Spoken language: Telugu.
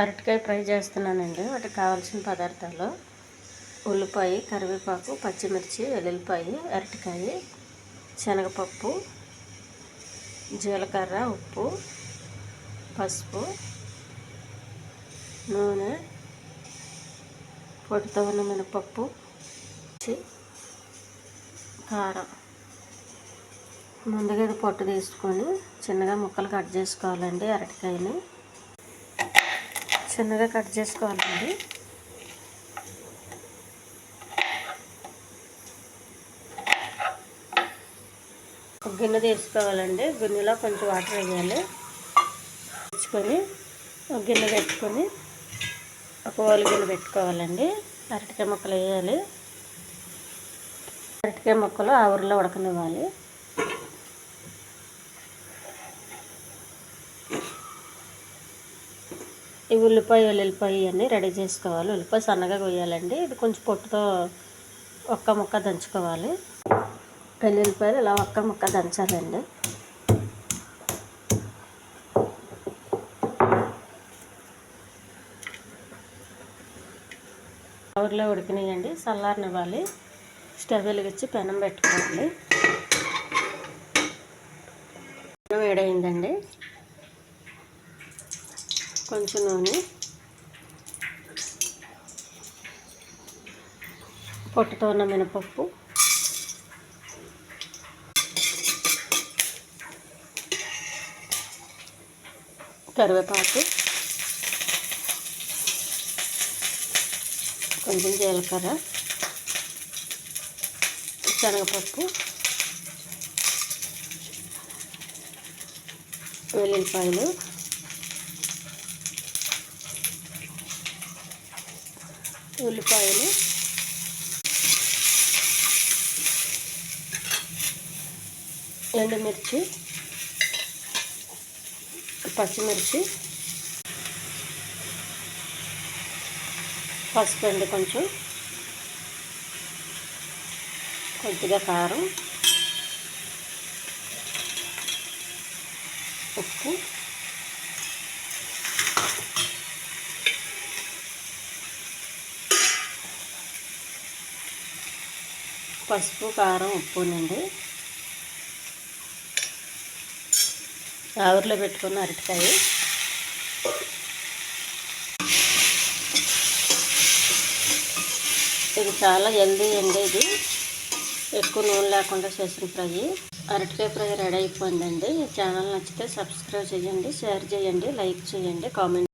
అరటికాయ ఫ్రై చేస్తున్నానండి. వాటికి కావాల్సిన పదార్థాలు: ఉల్లిపాయ, కరివేపాకు, పచ్చిమిర్చి, వెల్లుల్లిపాయ, అరటికాయ, శనగపప్పు, జీలకర్ర, ఉప్పు, పసుపు, నూనె, పొట్టుతో ఉన్న మినపప్పు, కారం. ముందుగా ఇది పొట్టు తీసుకొని చిన్నగా ముక్కలు కట్ చేసుకోవాలండి. అరటికాయని చిన్నగా కట్ చేసుకోవాలండి. ఒక గిన్నె తీసుకోవాలండి. గిన్నెలో కొంచెం వాటర్ వేయాలి. తెచ్చుకొని ఒక గిన్నె పెట్టుకొని ఒక ఓలి గిన్నె పెట్టుకోవాలండి. అరటికాయ ముక్కలు వేయాలి. అరటికాయ ముక్కలు ఆవిరిలో ఉడకనివ్వాలి. ఈ ఉల్లిపాయ, వెల్లుల్లిపాయ అన్నీ రెడీ చేసుకోవాలి. ఉల్లిపాయ సన్నగా కొయ్యాలండి. ఇది కొంచెం పొట్టుతో ఒక్క ముక్క దంచుకోవాలి. వెల్లుల్లిపాయలు ఇలా ఒక్క ముక్క దంచాలండి. ఆవిరిలో ఉడికినాయండి. చల్లారనివ్వాలి. స్టవ్ వెలిగించి పెనం పెట్టుకోవాలి. పెనం వేడైందండి. కొంచెం నూనె, పొట్టుతో ఉన్న మినపప్పు, కరివేపాకు, కొంచెం జీలకర్ర, శనగపప్పు, వెల్లుల్లిపాయలు, ఉల్లిపాయలు, ఎండుమిర్చి, పచ్చిమిర్చి, పసుపు అండి, కొంచెం కొద్దిగా కారం, ఉప్పు, పసుపు, కారం, ఉప్పునండి. ఆవిరిలో పెట్టుకున్న అరటికాయ, ఇది చాలా హెల్దీ అండి. ఇది ఎక్కువ నూనె లేకుండా చేసిన ఫ్రై. అరటికాయ ఫ్రై రెడీ అయిపోయిందండి. ఈ ఛానల్ నచ్చితే సబ్స్క్రైబ్ చేయండి, షేర్ చేయండి, లైక్ చేయండి, కామెంట్